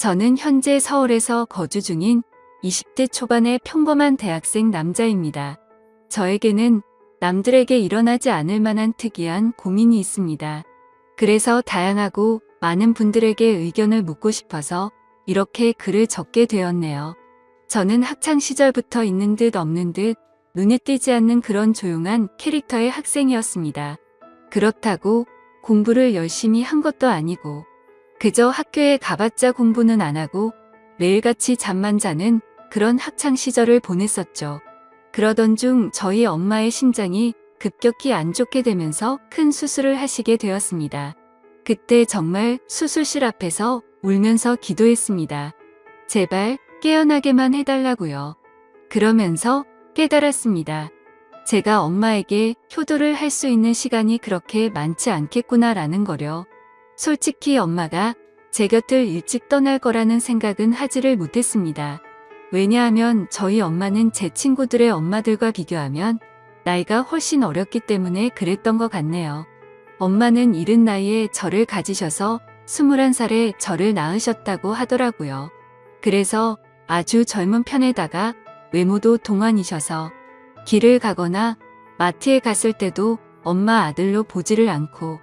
저는 현재 서울에서 거주 중인 20대 초반의 평범한 대학생 남자입니다. 저에게는 남들에게 일어나지 않을 만한 특이한 고민이 있습니다. 그래서 다양하고 많은 분들에게 의견을 묻고 싶어서 이렇게 글을 적게 되었네요. 저는 학창 시절부터 있는 듯 없는 듯 눈에 띄지 않는 그런 조용한 캐릭터의 학생이었습니다. 그렇다고 공부를 열심히 한 것도 아니고 그저 학교에 가봤자 공부는 안 하고 매일같이 잠만 자는 그런 학창 시절을 보냈었죠. 그러던 중 저희 엄마의 심장이 급격히 안 좋게 되면서 큰 수술을 하시게 되었습니다. 그때 정말 수술실 앞에서 울면서 기도했습니다. 제발 깨어나게만 해달라고요. 그러면서 깨달았습니다. 제가 엄마에게 효도를 할 수 있는 시간이 그렇게 많지 않겠구나라는 거려. 솔직히 엄마가 제 곁을 일찍 떠날 거라는 생각은 하지를 못했습니다. 왜냐하면 저희 엄마는 제 친구들의 엄마들과 비교하면 나이가 훨씬 어렸기 때문에 그랬던 것 같네요. 엄마는 이른 나이에 저를 가지셔서 21살에 저를 낳으셨다고 하더라고요. 그래서 아주 젊은 편에다가 외모도 동안이셔서 길을 가거나 마트에 갔을 때도 엄마 아들로 보지를 않고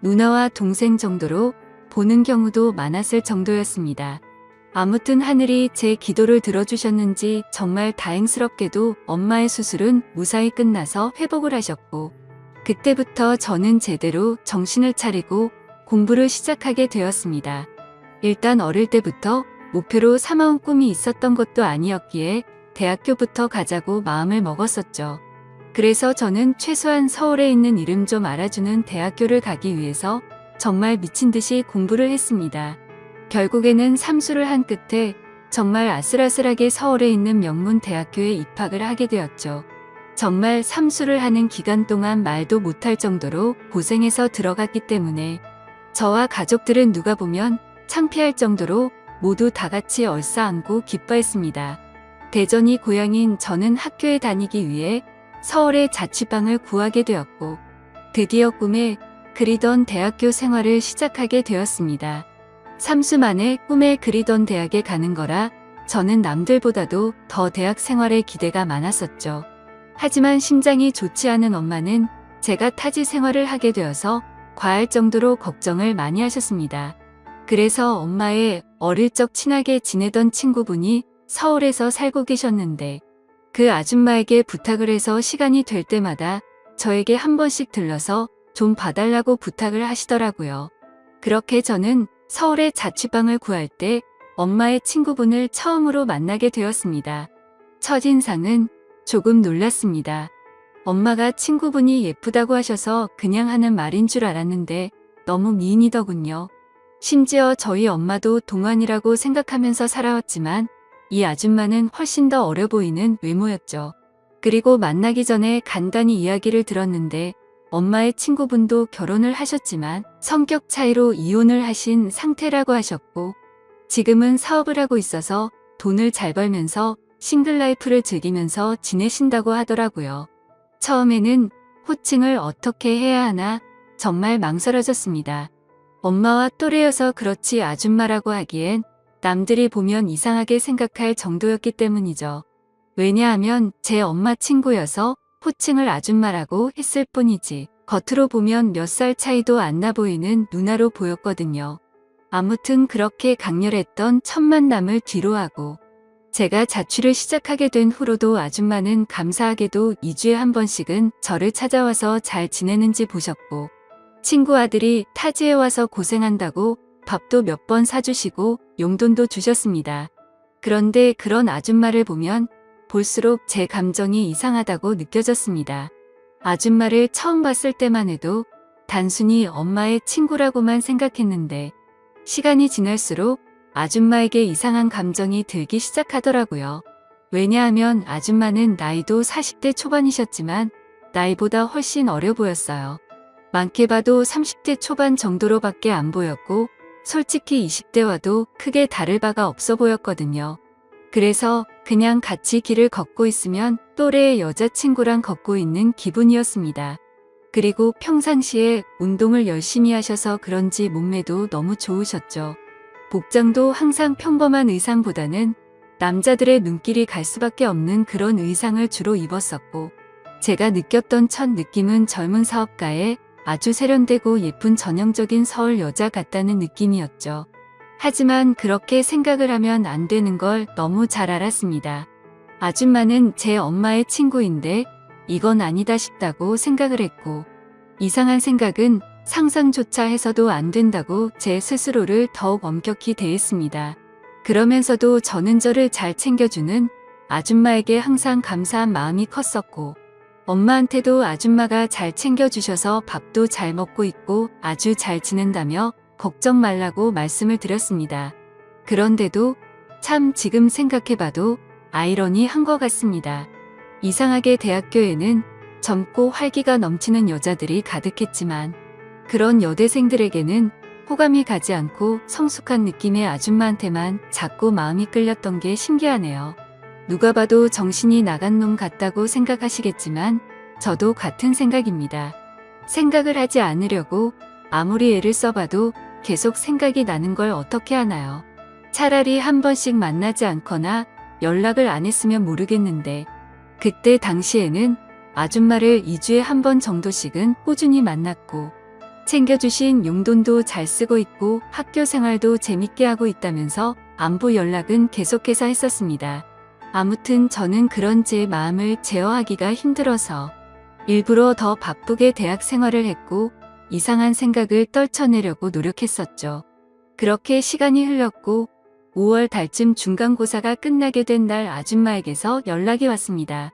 누나와 동생 정도로 보는 경우도 많았을 정도였습니다. 아무튼 하늘이 제 기도를 들어주셨는지 정말 다행스럽게도 엄마의 수술은 무사히 끝나서 회복을 하셨고 그때부터 저는 제대로 정신을 차리고 공부를 시작하게 되었습니다. 일단 어릴 때부터 목표로 삼아온 꿈이 있었던 것도 아니었기에 대학교부터 가자고 마음을 먹었었죠. 그래서 저는 최소한 서울에 있는 이름 좀 알아주는 대학교를 가기 위해서 정말 미친 듯이 공부를 했습니다. 결국에는 삼수를 한 끝에 정말 아슬아슬하게 서울에 있는 명문 대학교에 입학을 하게 되었죠. 정말 삼수를 하는 기간 동안 말도 못할 정도로 고생해서 들어갔기 때문에 저와 가족들은 누가 보면 창피할 정도로 모두 다 같이 얼싸안고 기뻐했습니다. 대전이 고향인 저는 학교에 다니기 위해 서울의 자취방을 구하게 되었고 드디어 꿈에 그리던 대학교 생활을 시작하게 되었습니다. 삼수 만에 꿈에 그리던 대학에 가는 거라 저는 남들보다도 더 대학 생활에 기대가 많았었죠. 하지만 심장이 좋지 않은 엄마는 제가 타지 생활을 하게 되어서 과할 정도로 걱정을 많이 하셨습니다. 그래서 엄마의 어릴 적 친하게 지내던 친구분이 서울에서 살고 계셨는데 그 아줌마에게 부탁을 해서 시간이 될 때마다 저에게 한 번씩 들러서 좀 봐달라고 부탁을 하시더라고요. 그렇게 저는 서울에 자취방을 구할 때 엄마의 친구분을 처음으로 만나게 되었습니다. 첫인상은 조금 놀랐습니다. 엄마가 친구분이 예쁘다고 하셔서 그냥 하는 말인 줄 알았는데 너무 미인이더군요. 심지어 저희 엄마도 동안이라고 생각하면서 살아왔지만 이 아줌마는 훨씬 더 어려 보이는 외모였죠. 그리고 만나기 전에 간단히 이야기를 들었는데 엄마의 친구분도 결혼을 하셨지만 성격 차이로 이혼을 하신 상태라고 하셨고 지금은 사업을 하고 있어서 돈을 잘 벌면서 싱글 라이프를 즐기면서 지내신다고 하더라고요. 처음에는 호칭을 어떻게 해야 하나 정말 망설여졌습니다. 엄마와 또래여서 그렇지 아줌마라고 하기엔 남들이 보면 이상하게 생각할 정도였기 때문이죠. 왜냐하면 제 엄마 친구여서 호칭을 아줌마라고 했을 뿐이지 겉으로 보면 몇 살 차이도 안 나 보이는 누나로 보였거든요. 아무튼 그렇게 강렬했던 첫 만남을 뒤로하고 제가 자취를 시작하게 된 후로도 아줌마는 감사하게도 2주에 한 번씩은 저를 찾아와서 잘 지내는지 보셨고 친구 아들이 타지에 와서 고생한다고 밥도 몇 번 사주시고 용돈도 주셨습니다. 그런데 그런 아줌마를 보면 볼수록 제 감정이 이상하다고 느껴졌습니다. 아줌마를 처음 봤을 때만 해도 단순히 엄마의 친구라고만 생각했는데 시간이 지날수록 아줌마에게 이상한 감정이 들기 시작하더라고요. 왜냐하면 아줌마는 나이도 40대 초반이셨지만 나이보다 훨씬 어려 보였어요. 많게 봐도 30대 초반 정도로밖에 안 보였고 솔직히 20대와도 크게 다를 바가 없어 보였거든요. 그래서 그냥 같이 길을 걷고 있으면 또래의 여자친구랑 걷고 있는 기분이었습니다. 그리고 평상시에 운동을 열심히 하셔서 그런지 몸매도 너무 좋으셨죠. 복장도 항상 평범한 의상보다는 남자들의 눈길이 갈 수밖에 없는 그런 의상을 주로 입었었고, 제가 느꼈던 첫 느낌은 젊은 사업가의 아주 세련되고 예쁜 전형적인 서울 여자 같다는 느낌이었죠. 하지만 그렇게 생각을 하면 안 되는 걸 너무 잘 알았습니다. 아줌마는 제 엄마의 친구인데 이건 아니다 싶다고 생각을 했고, 이상한 생각은 상상조차 해서도 안 된다고 제 스스로를 더욱 엄격히 대했습니다. 그러면서도 저는 저를 잘 챙겨주는 아줌마에게 항상 감사한 마음이 컸었고, 엄마한테도 아줌마가 잘 챙겨주셔서 밥도 잘 먹고 있고 아주 잘 지낸다며 걱정 말라고 말씀을 드렸습니다. 그런데도 참 지금 생각해봐도 아이러니한 것 같습니다. 이상하게 대학교에는 젊고 활기가 넘치는 여자들이 가득했지만 그런 여대생들에게는 호감이 가지 않고 성숙한 느낌의 아줌마한테만 자꾸 마음이 끌렸던 게 신기하네요. 누가 봐도 정신이 나간 놈 같다고 생각하시겠지만 저도 같은 생각입니다. 생각을 하지 않으려고 아무리 애를 써봐도 계속 생각이 나는 걸 어떻게 하나요? 차라리 한 번씩 만나지 않거나 연락을 안 했으면 모르겠는데, 그때 당시에는 아줌마를 2주에 한 번 정도씩은 꾸준히 만났고 챙겨주신 용돈도 잘 쓰고 있고 학교 생활도 재밌게 하고 있다면서 안부 연락은 계속해서 했었습니다. 아무튼 저는 그런 제 마음을 제어하기가 힘들어서 일부러 더 바쁘게 대학 생활을 했고 이상한 생각을 떨쳐내려고 노력했었죠. 그렇게 시간이 흘렀고 5월 달쯤 중간고사가 끝나게 된 날 아줌마에게서 연락이 왔습니다.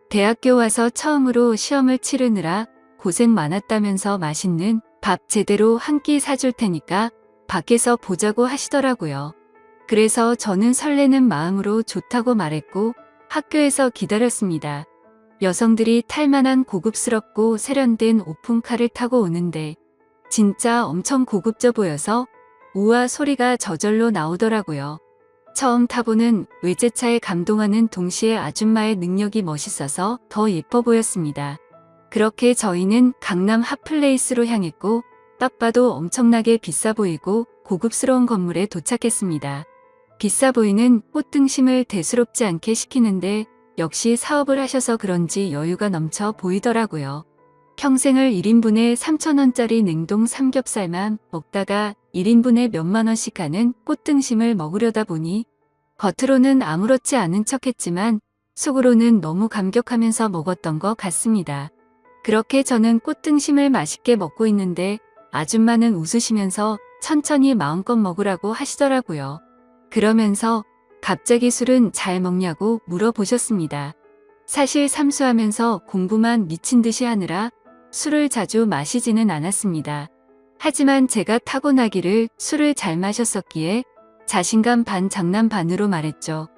대학교 와서 처음으로 시험을 치르느라 고생 많았다면서 맛있는 밥 제대로 한 끼 사줄 테니까 밖에서 보자고 하시더라고요. 그래서 저는 설레는 마음으로 좋다고 말했고 학교에서 기다렸습니다. 여성들이 탈만한 고급스럽고 세련된 오픈카를 타고 오는데 진짜 엄청 고급져 보여서 우와 소리가 저절로 나오더라고요. 처음 타보는 외제차에 감동하는 동시에 아줌마의 능력이 멋있어서 더 예뻐 보였습니다. 그렇게 저희는 강남 핫플레이스로 향했고 딱 봐도 엄청나게 비싸 보이고 고급스러운 건물에 도착했습니다. 비싸 보이는 꽃등심을 대수롭지 않게 시키는데 역시 사업을 하셔서 그런지 여유가 넘쳐 보이더라고요. 평생을 1인분에 3,000원짜리 냉동 삼겹살만 먹다가 1인분에 몇만 원씩 하는 꽃등심을 먹으려다 보니 겉으로는 아무렇지 않은 척했지만 속으로는 너무 감격하면서 먹었던 것 같습니다. 그렇게 저는 꽃등심을 맛있게 먹고 있는데 아줌마는 웃으시면서 천천히 마음껏 먹으라고 하시더라고요. 그러면서 갑자기 술은 잘 먹냐고 물어보셨습니다. 사실 삼수하면서 공부만 미친 듯이 하느라 술을 자주 마시지는 않았습니다. 하지만 제가 타고나기를 술을 잘 마셨었기에 자신감 반 장난 반으로 말했죠.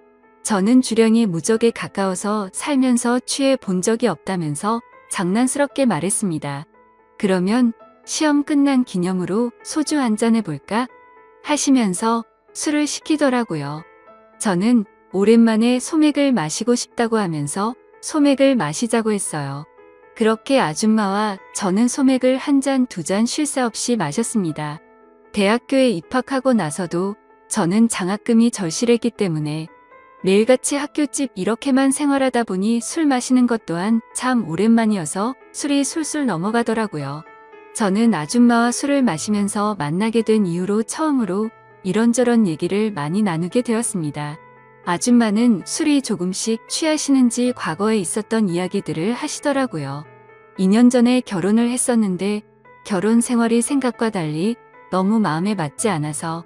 저는 주량이 무적에 가까워서 살면서 취해 본 적이 없다면서 장난스럽게 말했습니다. 그러면 시험 끝난 기념으로 소주 한잔 해볼까? 하시면서 술을 시키더라고요. 저는 오랜만에 소맥을 마시고 싶다고 하면서 소맥을 마시자고 했어요. 그렇게 아줌마와 저는 소맥을 한 잔 두 잔 쉴 새 없이 마셨습니다. 대학교에 입학하고 나서도 저는 장학금이 절실했기 때문에 매일같이 학교집 이렇게만 생활하다 보니 술 마시는 것 또한 참 오랜만이어서 술이 술술 넘어가더라고요. 저는 아줌마와 술을 마시면서 만나게 된 이후로 처음으로 이런저런 얘기를 많이 나누게 되었습니다. 아줌마는 술이 조금씩 취하시는지 과거에 있었던 이야기들을 하시더라고요. 2년 전에 결혼을 했었는데 결혼 생활이 생각과 달리 너무 마음에 맞지 않아서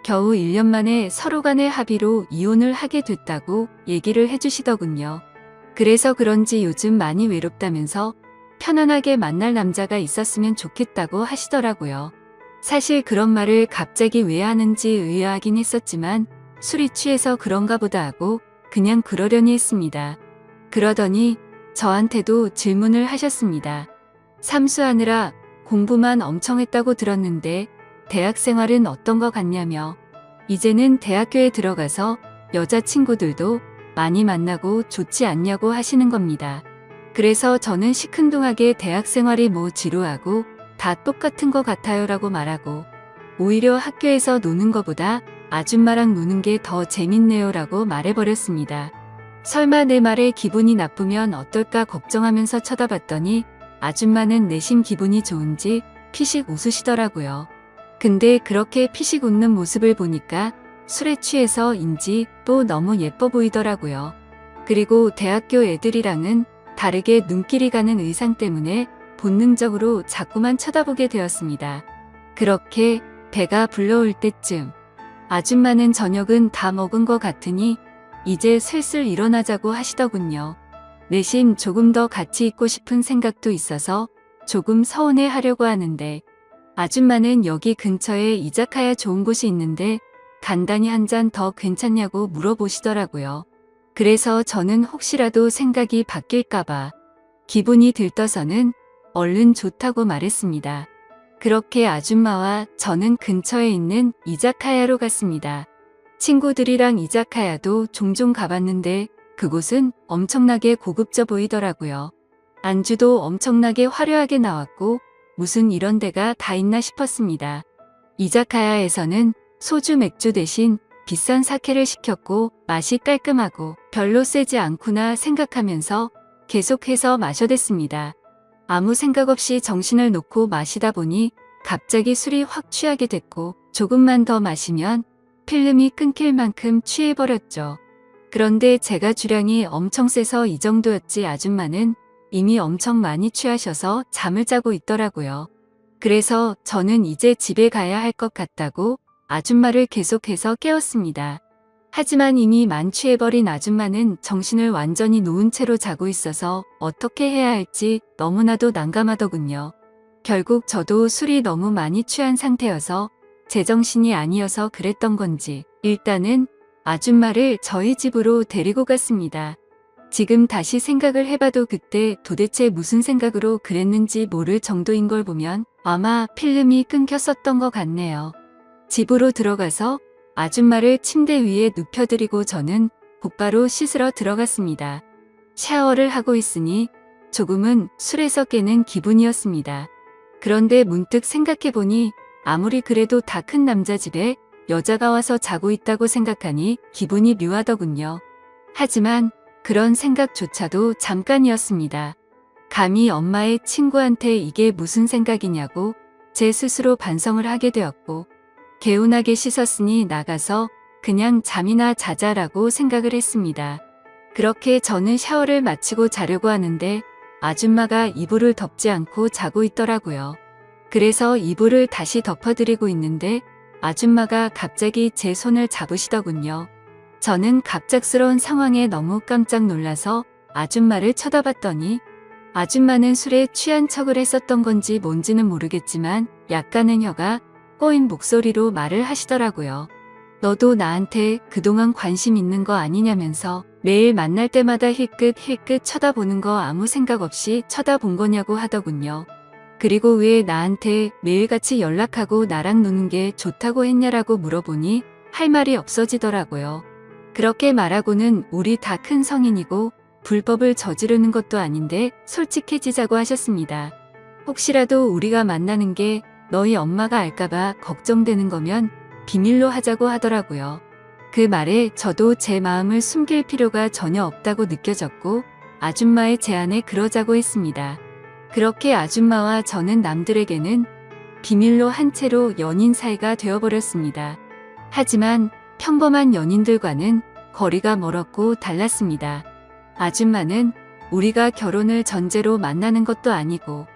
겨우 1년 만에 서로 간의 합의로 이혼을 하게 됐다고 얘기를 해주시더군요. 그래서 그런지 요즘 많이 외롭다면서 편안하게 만날 남자가 있었으면 좋겠다고 하시더라고요. 사실 그런 말을 갑자기 왜 하는지 의아하긴 했었지만 술이 취해서 그런가 보다 하고 그냥 그러려니 했습니다. 그러더니 저한테도 질문을 하셨습니다. 삼수하느라 공부만 엄청 했다고 들었는데 대학 생활은 어떤 것 같냐며, 이제는 대학교에 들어가서 여자친구들도 많이 만나고 좋지 않냐고 하시는 겁니다. 그래서 저는 시큰둥하게 대학 생활이 뭐 지루하고 다 똑같은 것 같아요 라고 말하고 오히려 학교에서 노는 것보다 아줌마랑 노는 게 더 재밌네요 라고 말해버렸습니다. 설마 내 말에 기분이 나쁘면 어떨까 걱정하면서 쳐다봤더니 아줌마는 내심 기분이 좋은지 피식 웃으시더라고요. 근데 그렇게 피식 웃는 모습을 보니까 술에 취해서인지 또 너무 예뻐 보이더라고요. 그리고 대학교 애들이랑은 다르게 눈길이 가는 의상 때문에 본능적으로 자꾸만 쳐다보게 되었습니다. 그렇게 배가 불러올 때쯤 아줌마는 저녁은 다 먹은 것 같으니 이제 슬슬 일어나자고 하시더군요. 내심 조금 더 같이 있고 싶은 생각도 있어서 조금 서운해 하려고 하는데 아줌마는 여기 근처에 이자카야 좋은 곳이 있는데 간단히 한 잔 더 괜찮냐고 물어보시더라고요. 그래서 저는 혹시라도 생각이 바뀔까봐 기분이 들떠서는 얼른 좋다고 말했습니다. 그렇게 아줌마와 저는 근처에 있는 이자카야로 갔습니다. 친구들이랑 이자카야도 종종 가봤는데 그곳은 엄청나게 고급져 보이더라고요. 안주도 엄청나게 화려하게 나왔고 무슨 이런 데가 다 있나 싶었습니다. 이자카야에서는 소주 맥주 대신 비싼 사케를 시켰고 맛이 깔끔하고 별로 세지 않구나 생각하면서 계속해서 마셔댔습니다. 아무 생각 없이 정신을 놓고 마시다 보니 갑자기 술이 확 취하게 됐고 조금만 더 마시면 필름이 끊길 만큼 취해버렸죠. 그런데 제가 주량이 엄청 세서 이 정도였지 아줌마는 이미 엄청 많이 취하셔서 잠을 자고 있더라고요. 그래서 저는 이제 집에 가야 할 것 같다고 아줌마를 계속해서 깨웠습니다. 하지만 이미 만취해버린 아줌마는 정신을 완전히 놓은 채로 자고 있어서 어떻게 해야 할지 너무나도 난감하더군요. 결국 저도 술이 너무 많이 취한 상태여서 제정신이 아니어서 그랬던 건지 일단은 아줌마를 저희 집으로 데리고 갔습니다. 지금 다시 생각을 해봐도 그때 도대체 무슨 생각으로 그랬는지 모를 정도인 걸 보면 아마 필름이 끊겼었던 것 같네요. 집으로 들어가서 아줌마를 침대 위에 눕혀드리고 저는 곧바로 씻으러 들어갔습니다. 샤워를 하고 있으니 조금은 술에서 깨는 기분이었습니다. 그런데 문득 생각해보니 아무리 그래도 다 큰 남자 집에 여자가 와서 자고 있다고 생각하니 기분이 묘하더군요. 하지만 그런 생각조차도 잠깐이었습니다. 감히 엄마의 친구한테 이게 무슨 생각이냐고 제 스스로 반성을 하게 되었고 개운하게 씻었으니 나가서 그냥 잠이나 자자라고 생각을 했습니다. 그렇게 저는 샤워를 마치고 자려고 하는데 아줌마가 이불을 덮지 않고 자고 있더라고요. 그래서 이불을 다시 덮어드리고 있는데 아줌마가 갑자기 제 손을 잡으시더군요. 저는 갑작스러운 상황에 너무 깜짝 놀라서 아줌마를 쳐다봤더니 아줌마는 술에 취한 척을 했었던 건지 뭔지는 모르겠지만 약간은 혀가 꼬인 목소리로 말을 하시더라고요. 너도 나한테 그동안 관심 있는 거 아니냐면서 매일 만날 때마다 힐끗힐끗 쳐다보는 거 아무 생각 없이 쳐다본 거냐고 하더군요. 그리고 왜 나한테 매일같이 연락하고 나랑 노는 게 좋다고 했냐라고 물어보니 할 말이 없어지더라고요. 그렇게 말하고는 우리 다 큰 성인이고 불법을 저지르는 것도 아닌데 솔직해지자고 하셨습니다. 혹시라도 우리가 만나는 게 너희 엄마가 알까봐 걱정되는 거면 비밀로 하자고 하더라고요. 그 말에 저도 제 마음을 숨길 필요가 전혀 없다고 느껴졌고 아줌마의 제안에 그러자고 했습니다. 그렇게 아줌마와 저는 남들에게는 비밀로 한 채로 연인 사이가 되어버렸습니다. 하지만 평범한 연인들과는 거리가 멀었고 달랐습니다. 아줌마는 우리가 결혼을 전제로 만나는 것도 아니고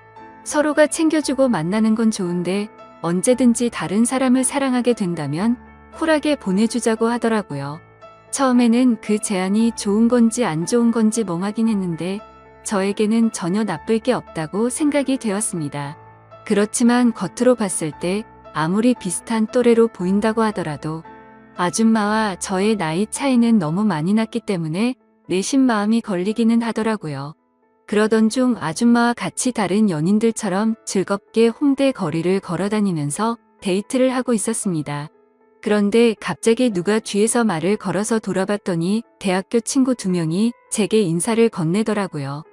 서로가 챙겨주고 만나는 건 좋은데 언제든지 다른 사람을 사랑하게 된다면 쿨하게 보내주자고 하더라고요. 처음에는 그 제안이 좋은 건지 안 좋은 건지 멍하긴 했는데 저에게는 전혀 나쁠 게 없다고 생각이 되었습니다. 그렇지만 겉으로 봤을 때 아무리 비슷한 또래로 보인다고 하더라도 아줌마와 저의 나이 차이는 너무 많이 났기 때문에 내심 마음이 걸리기는 하더라고요. 그러던 중 아줌마와 같이 다른 연인들처럼 즐겁게 홍대 거리를 걸어다니면서 데이트를 하고 있었습니다. 그런데 갑자기 누가 뒤에서 말을 걸어서 돌아봤더니 대학교 친구 2명이 제게 인사를 건네더라고요.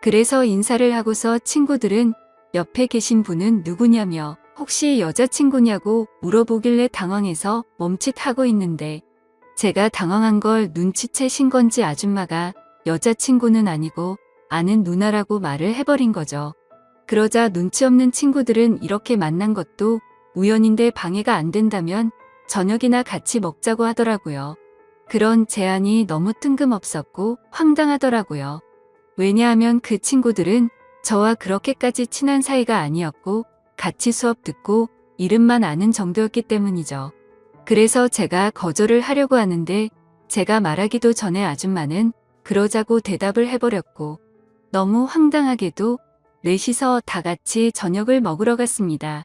그래서 인사를 하고서 친구들은 옆에 계신 분은 누구냐며 혹시 여자친구냐고 물어보길래 당황해서 멈칫하고 있는데 제가 당황한 걸 눈치채신 건지 아줌마가 여자친구는 아니고 아는 누나라고 말을 해버린 거죠. 그러자 눈치 없는 친구들은 이렇게 만난 것도 우연인데 방해가 안 된다면 저녁이나 같이 먹자고 하더라고요. 그런 제안이 너무 뜬금없었고 황당하더라고요. 왜냐하면 그 친구들은 저와 그렇게까지 친한 사이가 아니었고 같이 수업 듣고 이름만 아는 정도였기 때문이죠. 그래서 제가 거절을 하려고 하는데 제가 말하기도 전에 아줌마는 그러자고 대답을 해버렸고 너무 황당하게도 넷이서 다 같이 저녁을 먹으러 갔습니다.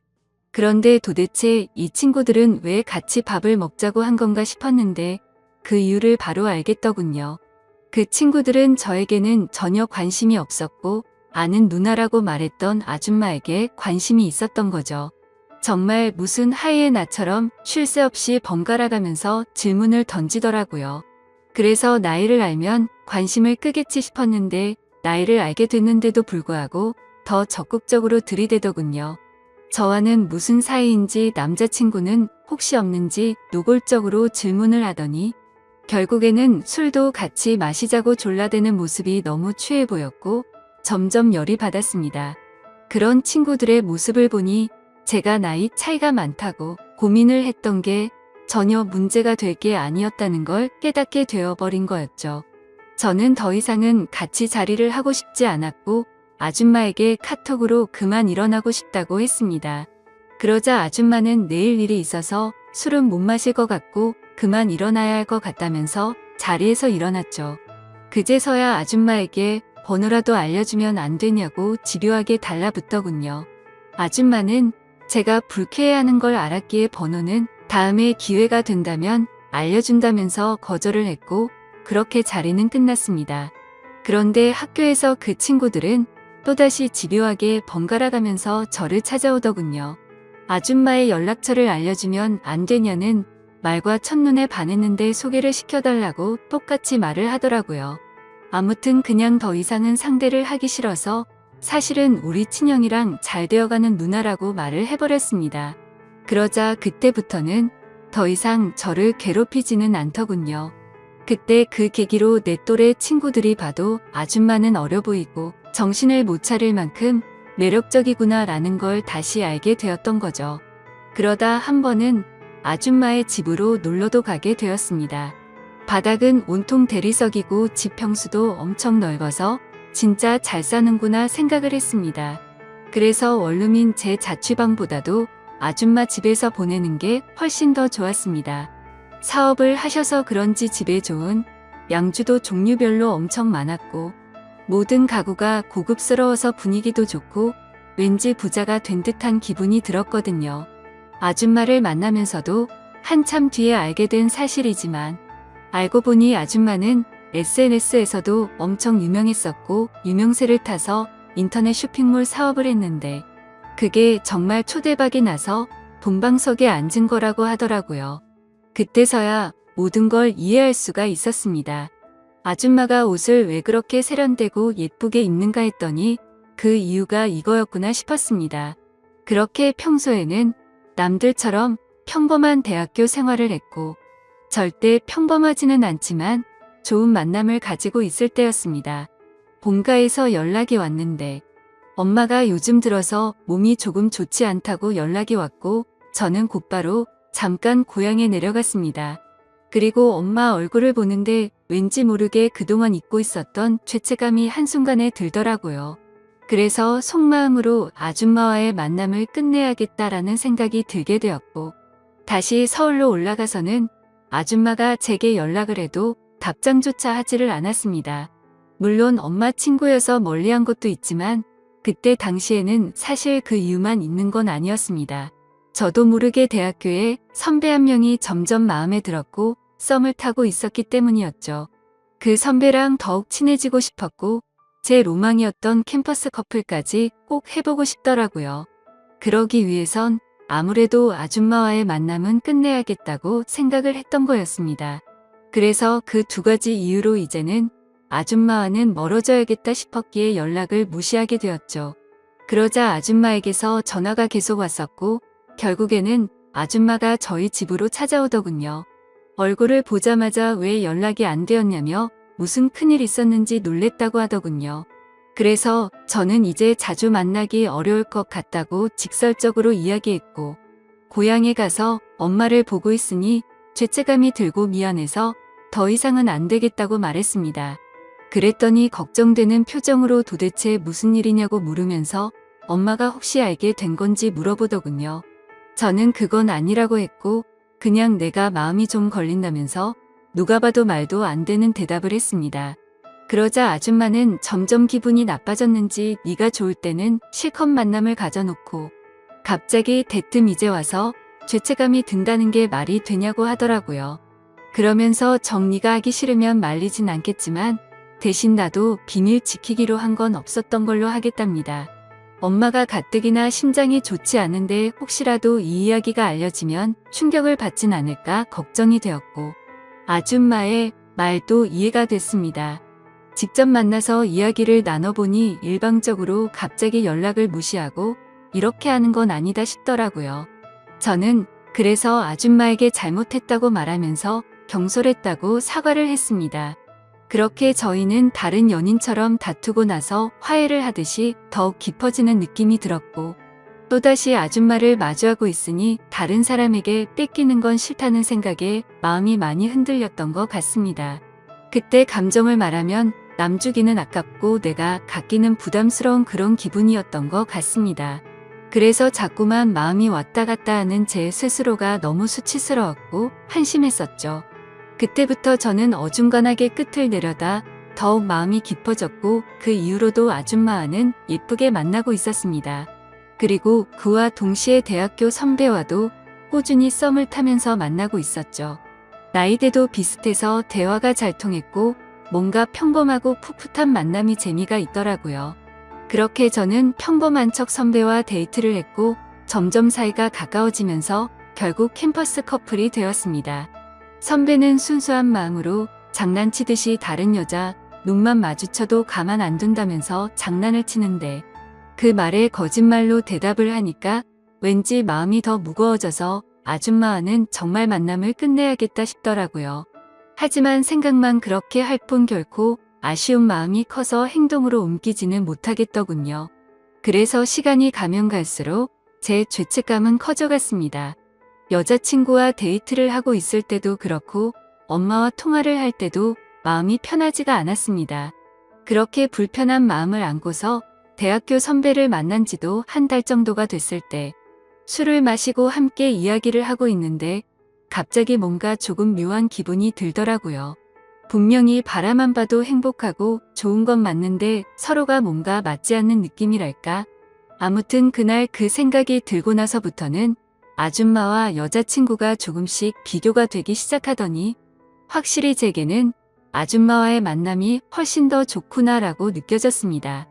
그런데 도대체 이 친구들은 왜 같이 밥을 먹자고 한 건가 싶었는데 그 이유를 바로 알겠더군요. 그 친구들은 저에게는 전혀 관심이 없었고 아는 누나라고 말했던 아줌마에게 관심이 있었던 거죠. 정말 무슨 하이에나처럼 쉴 새 없이 번갈아 가면서 질문을 던지더라고요. 그래서 나이를 알면 관심을 끄겠지 싶었는데 나이를 알게 됐는데도 불구하고 더 적극적으로 들이대더군요. 저와는 무슨 사이인지 남자친구는 혹시 없는지 노골적으로 질문을 하더니 결국에는 술도 같이 마시자고 졸라대는 모습이 너무 취해 보였고 점점 열이 받았습니다. 그런 친구들의 모습을 보니 제가 나이 차이가 많다고 고민을 했던 게 전혀 문제가 될 게 아니었다는 걸 깨닫게 되어버린 거였죠. 저는 더 이상은 같이 자리를 하고 싶지 않았고 아줌마에게 카톡으로 그만 일어나고 싶다고 했습니다. 그러자 아줌마는 내일 일이 있어서 술은 못 마실 것 같고 그만 일어나야 할 것 같다면서 자리에서 일어났죠. 그제서야 아줌마에게 번호라도 알려주면 안 되냐고 집요하게 달라붙더군요. 아줌마는 제가 불쾌해하는 걸 알았기에 번호는 다음에 기회가 된다면 알려준다면서 거절을 했고 그렇게 자리는 끝났습니다. 그런데 학교에서 그 친구들은 또다시 집요하게 번갈아 가면서 저를 찾아오더군요. 아줌마의 연락처를 알려주면 안 되냐는 말과 첫눈에 반했는데 소개를 시켜달라고 똑같이 말을 하더라고요. 아무튼 그냥 더 이상은 상대를 하기 싫어서 사실은 우리 친형이랑 잘 되어가는 누나라고 말을 해버렸습니다. 그러자 그때부터는 더 이상 저를 괴롭히지는 않더군요. 그때 그 계기로 내 또래 친구들이 봐도 아줌마는 어려 보이고 정신을 못 차릴 만큼 매력적이구나 라는 걸 다시 알게 되었던 거죠. 그러다 한 번은 아줌마의 집으로 놀러도 가게 되었습니다. 바닥은 온통 대리석이고 집 평수도 엄청 넓어서 진짜 잘 사는구나 생각을 했습니다. 그래서 원룸인 제 자취방보다도 아줌마 집에서 보내는 게 훨씬 더 좋았습니다. 사업을 하셔서 그런지 집에 좋은 양주도 종류별로 엄청 많았고 모든 가구가 고급스러워서 분위기도 좋고 왠지 부자가 된 듯한 기분이 들었거든요. 아줌마를 만나면서도 한참 뒤에 알게 된 사실이지만 알고 보니 아줌마는 SNS에서도 엄청 유명했었고 유명세를 타서 인터넷 쇼핑몰 사업을 했는데 그게 정말 초대박이 나서 본방석에 앉은 거라고 하더라고요. 그때서야 모든 걸 이해할 수가 있었습니다. 아줌마가 옷을 왜 그렇게 세련되고 예쁘게 입는가 했더니 그 이유가 이거였구나 싶었습니다. 그렇게 평소에는 남들처럼 평범한 대학교 생활을 했고 절대 평범하지는 않지만 좋은 만남을 가지고 있을 때였습니다. 본가에서 연락이 왔는데 엄마가 요즘 들어서 몸이 조금 좋지 않다고 연락이 왔고 저는 곧바로 잠깐 고향에 내려갔습니다. 그리고 엄마 얼굴을 보는데 왠지 모르게 그동안 잊고 있었던 죄책감이 한순간에 들더라고요. 그래서 속마음으로 아줌마와의 만남을 끝내야겠다라는 생각이 들게 되었고 다시 서울로 올라가서는 아줌마가 제게 연락을 해도 답장조차 하지를 않았습니다. 물론 엄마 친구여서 멀리한 것도 있지만 그때 당시에는 사실 그 이유만 있는 건 아니었습니다. 저도 모르게 대학교에 선배 한 명이 점점 마음에 들었고 썸을 타고 있었기 때문이었죠. 그 선배랑 더욱 친해지고 싶었고 제 로망이었던 캠퍼스 커플까지 꼭 해보고 싶더라고요. 그러기 위해선 아무래도 아줌마와의 만남은 끝내야겠다고 생각을 했던 거였습니다. 그래서 그 두 가지 이유로 이제는 아줌마와는 멀어져야겠다 싶었기에 연락을 무시하게 되었죠. 그러자 아줌마에게서 전화가 계속 왔었고 결국에는 아줌마가 저희 집으로 찾아오더군요. 얼굴을 보자마자 왜 연락이 안 되었냐며 무슨 큰일 있었는지 놀랬다고 하더군요. 그래서 저는 이제 자주 만나기 어려울 것 같다고 직설적으로 이야기했고 고향에 가서 엄마를 보고 있으니 죄책감이 들고 미안해서 더 이상은 안 되겠다고 말했습니다. 그랬더니 걱정되는 표정으로 도대체 무슨 일이냐고 물으면서 엄마가 혹시 알게 된 건지 물어보더군요. 저는 그건 아니라고 했고 그냥 내가 마음이 좀 걸린다면서 누가 봐도 말도 안 되는 대답을 했습니다. 그러자 아줌마는 점점 기분이 나빠졌는지 네가 좋을 때는 실컷 만남을 가져놓고 갑자기 대뜸 이제 와서 죄책감이 든다는 게 말이 되냐고 하더라고요. 그러면서 정리가 하기 싫으면 말리진 않겠지만 대신 나도 비밀 지키기로 한 건 없었던 걸로 하겠답니다. 엄마가 가뜩이나 심장이 좋지 않은데 혹시라도 이 이야기가 알려지면 충격을 받진 않을까 걱정이 되었고 아줌마의 말도 이해가 됐습니다. 직접 만나서 이야기를 나눠보니 일방적으로 갑자기 연락을 무시하고 이렇게 하는 건 아니다 싶더라고요. 저는 그래서 아줌마에게 잘못했다고 말하면서 경솔했다고 사과를 했습니다. 그렇게 저희는 다른 연인처럼 다투고 나서 화해를 하듯이 더욱 깊어지는 느낌이 들었고 또다시 아줌마를 마주하고 있으니 다른 사람에게 뺏기는 건 싫다는 생각에 마음이 많이 흔들렸던 것 같습니다. 그때 감정을 말하면 남주기는 아깝고 내가 갖기는 부담스러운 그런 기분이었던 것 같습니다. 그래서 자꾸만 마음이 왔다 갔다 하는 제 스스로가 너무 수치스러웠고 한심했었죠. 그때부터 저는 어중간하게 끝을 내려다 더욱 마음이 깊어졌고 그 이후로도 아줌마와는 예쁘게 만나고 있었습니다. 그리고 그와 동시에 대학교 선배와도 꾸준히 썸을 타면서 만나고 있었죠. 나이대도 비슷해서 대화가 잘 통했고 뭔가 평범하고 풋풋한 만남이 재미가 있더라고요. 그렇게 저는 평범한 척 선배와 데이트를 했고 점점 사이가 가까워지면서 결국 캠퍼스 커플이 되었습니다. 선배는 순수한 마음으로 장난치듯이 다른 여자 눈만 마주쳐도 가만 안 둔다면서 장난을 치는데 그 말에 거짓말로 대답을 하니까 왠지 마음이 더 무거워져서 아줌마와는 정말 만남을 끝내야겠다 싶더라고요. 하지만 생각만 그렇게 할 뿐 결코 아쉬운 마음이 커서 행동으로 옮기지는 못하겠더군요. 그래서 시간이 가면 갈수록 제 죄책감은 커져갔습니다. 여자친구와 데이트를 하고 있을 때도 그렇고 엄마와 통화를 할 때도 마음이 편하지가 않았습니다. 그렇게 불편한 마음을 안고서 대학교 선배를 만난 지도 한 달 정도가 됐을 때 술을 마시고 함께 이야기를 하고 있는데 갑자기 뭔가 조금 묘한 기분이 들더라고요. 분명히 바라만 봐도 행복하고 좋은 건 맞는데 서로가 뭔가 맞지 않는 느낌이랄까? 아무튼 그날 그 생각이 들고 나서부터는 아줌마와 여자친구가 조금씩 비교가 되기 시작하더니 확실히 제게는 아줌마와의 만남이 훨씬 더 좋구나라고 느껴졌습니다.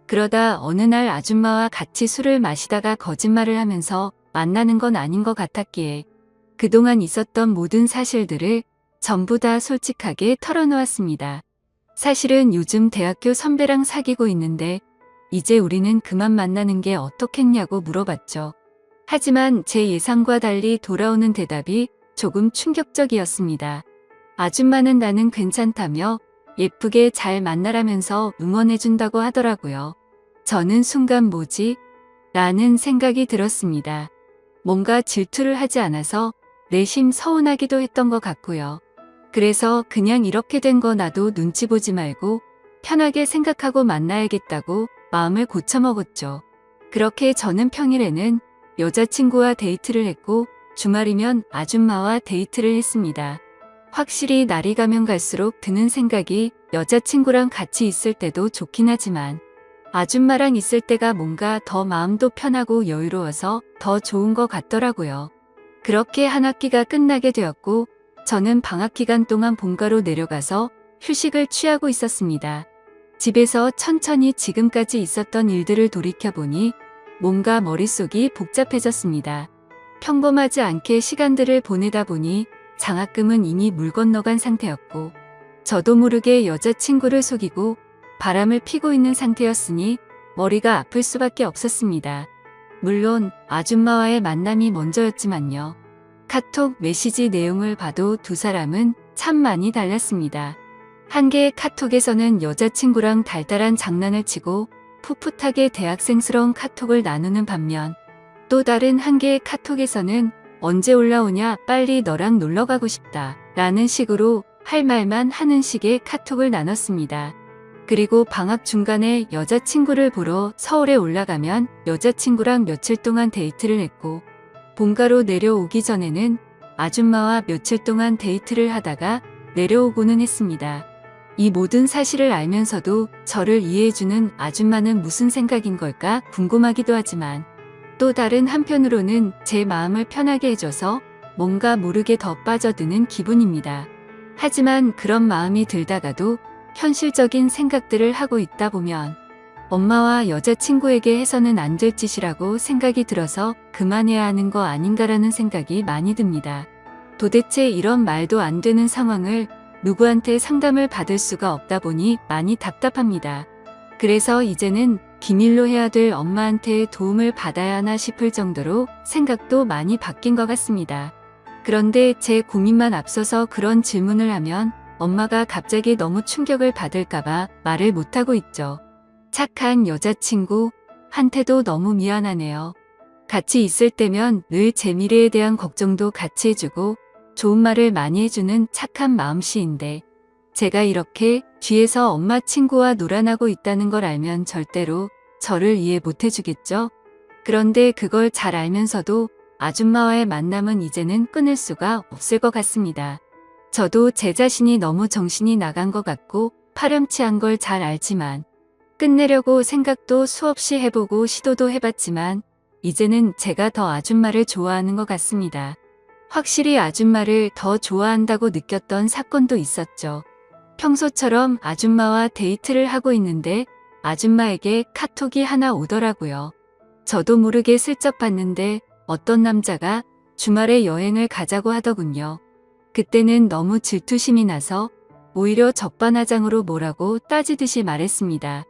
그러다 어느 날 아줌마와 같이 술을 마시다가 거짓말을 하면서 만나는 건 아닌 것 같았기에 그동안 있었던 모든 사실들을 전부 다 솔직하게 털어놓았습니다. 사실은 요즘 대학교 선배랑 사귀고 있는데 이제 우리는 그만 만나는 게 어떻겠냐고 물어봤죠. 하지만 제 예상과 달리 돌아오는 대답이 조금 충격적이었습니다. 아줌마는 나는 괜찮다며 예쁘게 잘 만나라면서 응원해준다고 하더라고요. 저는 순간 뭐지? 라는 생각이 들었습니다. 뭔가 질투를 하지 않아서 내심 서운하기도 했던 것 같고요. 그래서 그냥 이렇게 된 거 나도 눈치 보지 말고 편하게 생각하고 만나야겠다고 마음을 고쳐먹었죠. 그렇게 저는 평일에는 여자친구와 데이트를 했고 주말이면 아줌마와 데이트를 했습니다. 확실히 날이 가면 갈수록 드는 생각이 여자친구랑 같이 있을 때도 좋긴 하지만 아줌마랑 있을 때가 뭔가 더 마음도 편하고 여유로워서 더 좋은 것 같더라고요. 그렇게 한 학기가 끝나게 되었고 저는 방학 기간 동안 본가로 내려가서 휴식을 취하고 있었습니다. 집에서 천천히 지금까지 있었던 일들을 돌이켜보니 뭔가 머릿속이 복잡해졌습니다. 평범하지 않게 시간들을 보내다 보니 장학금은 이미 물 건너간 상태였고 저도 모르게 여자친구를 속이고 바람을 피고 있는 상태였으니 머리가 아플 수밖에 없었습니다. 물론 아줌마와의 만남이 먼저였지만요. 카톡 메시지 내용을 봐도 두 사람은 참 많이 달랐습니다. 한 개의 카톡에서는 여자친구랑 달달한 장난을 치고 풋풋하게 대학생스러운 카톡을 나누는 반면 또 다른 한 개의 카톡에서는 언제 올라오냐, 빨리 너랑 놀러 가고 싶다 라는 식으로 할 말만 하는 식의 카톡을 나눴습니다. 그리고 방학 중간에 여자친구를 보러 서울에 올라가면 여자친구랑 며칠 동안 데이트를 했고 본가로 내려오기 전에는 아줌마와 며칠 동안 데이트를 하다가 내려오고는 했습니다. 이 모든 사실을 알면서도 저를 이해해주는 아줌마는 무슨 생각인 걸까 궁금하기도 하지만 또 다른 한편으로는 제 마음을 편하게 해줘서 뭔가 모르게 더 빠져드는 기분입니다. 하지만 그런 마음이 들다가도 현실적인 생각들을 하고 있다 보면 엄마와 여자친구에게 해서는 안 될 짓이라고 생각이 들어서 그만해야 하는 거 아닌가라는 생각이 많이 듭니다. 도대체 이런 말도 안 되는 상황을 누구한테 상담을 받을 수가 없다 보니 많이 답답합니다. 그래서 이제는 비밀로 해야 될 엄마한테 도움을 받아야 하나 싶을 정도로 생각도 많이 바뀐 것 같습니다. 그런데 제 고민만 앞서서 그런 질문을 하면 엄마가 갑자기 너무 충격을 받을까봐 말을 못하고 있죠. 착한 여자친구한테도 너무 미안하네요. 같이 있을 때면 늘 제 미래에 대한 걱정도 같이 해주고 좋은 말을 많이 해주는 착한 마음씨인데 제가 이렇게 뒤에서 엄마 친구와 놀아나고 있다는 걸 알면 절대로 저를 이해 못 해주겠죠? 그런데 그걸 잘 알면서도 아줌마와의 만남은 이제는 끊을 수가 없을 것 같습니다. 저도 제 자신이 너무 정신이 나간 것 같고 파렴치한 걸 잘 알지만 끝내려고 생각도 수없이 해보고 시도도 해봤지만 이제는 제가 더 아줌마를 좋아하는 것 같습니다. 확실히 아줌마를 더 좋아한다고 느꼈던 사건도 있었죠. 평소처럼 아줌마와 데이트를 하고 있는데 아줌마에게 카톡이 하나 오더라고요. 저도 모르게 슬쩍 봤는데 어떤 남자가 주말에 여행을 가자고 하더군요. 그때는 너무 질투심이 나서 오히려 적반하장으로 뭐라고 따지듯이 말했습니다.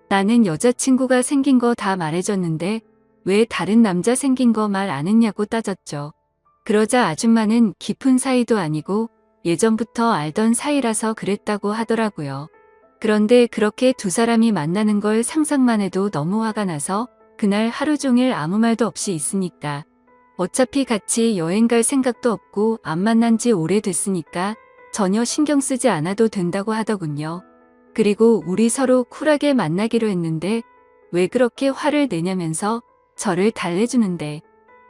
나는 여자친구가 생긴 거 다 말해줬는데 왜 다른 남자 생긴 거 말 안 했냐고 따졌죠. 그러자 아줌마는 깊은 사이도 아니고 예전부터 알던 사이라서 그랬다고 하더라고요. 그런데 그렇게 두 사람이 만나는 걸 상상만 해도 너무 화가 나서 그날 하루 종일 아무 말도 없이 있으니까 어차피 같이 여행 갈 생각도 없고 안 만난 지 오래됐으니까 전혀 신경 쓰지 않아도 된다고 하더군요. 그리고 우리 서로 쿨하게 만나기로 했는데 왜 그렇게 화를 내냐면서 저를 달래주는데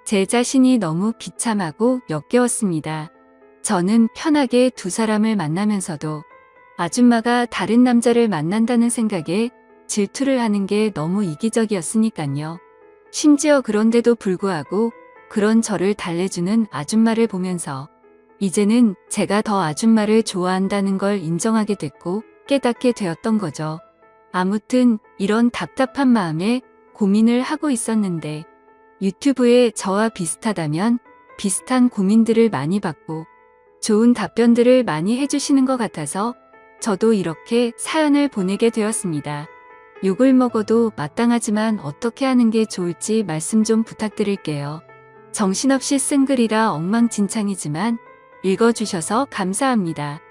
제 자신이 너무 비참하고 역겨웠습니다. 저는 편하게 두 사람을 만나면서도 아줌마가 다른 남자를 만난다는 생각에 질투를 하는 게 너무 이기적이었으니까요. 심지어 그런데도 불구하고 그런 저를 달래주는 아줌마를 보면서 이제는 제가 더 아줌마를 좋아한다는 걸 인정하게 됐고 깨닫게 되었던 거죠. 아무튼 이런 답답한 마음에 고민을 하고 있었는데 유튜브에 저와 비슷하다면 비슷한 고민들을 많이 받고 좋은 답변들을 많이 해주시는 것 같아서 저도 이렇게 사연을 보내게 되었습니다. 욕을 먹어도 마땅하지만 어떻게 하는 게 좋을지 말씀 좀 부탁드릴게요. 정신없이 쓴 글이라 엉망진창이지만 읽어주셔서 감사합니다.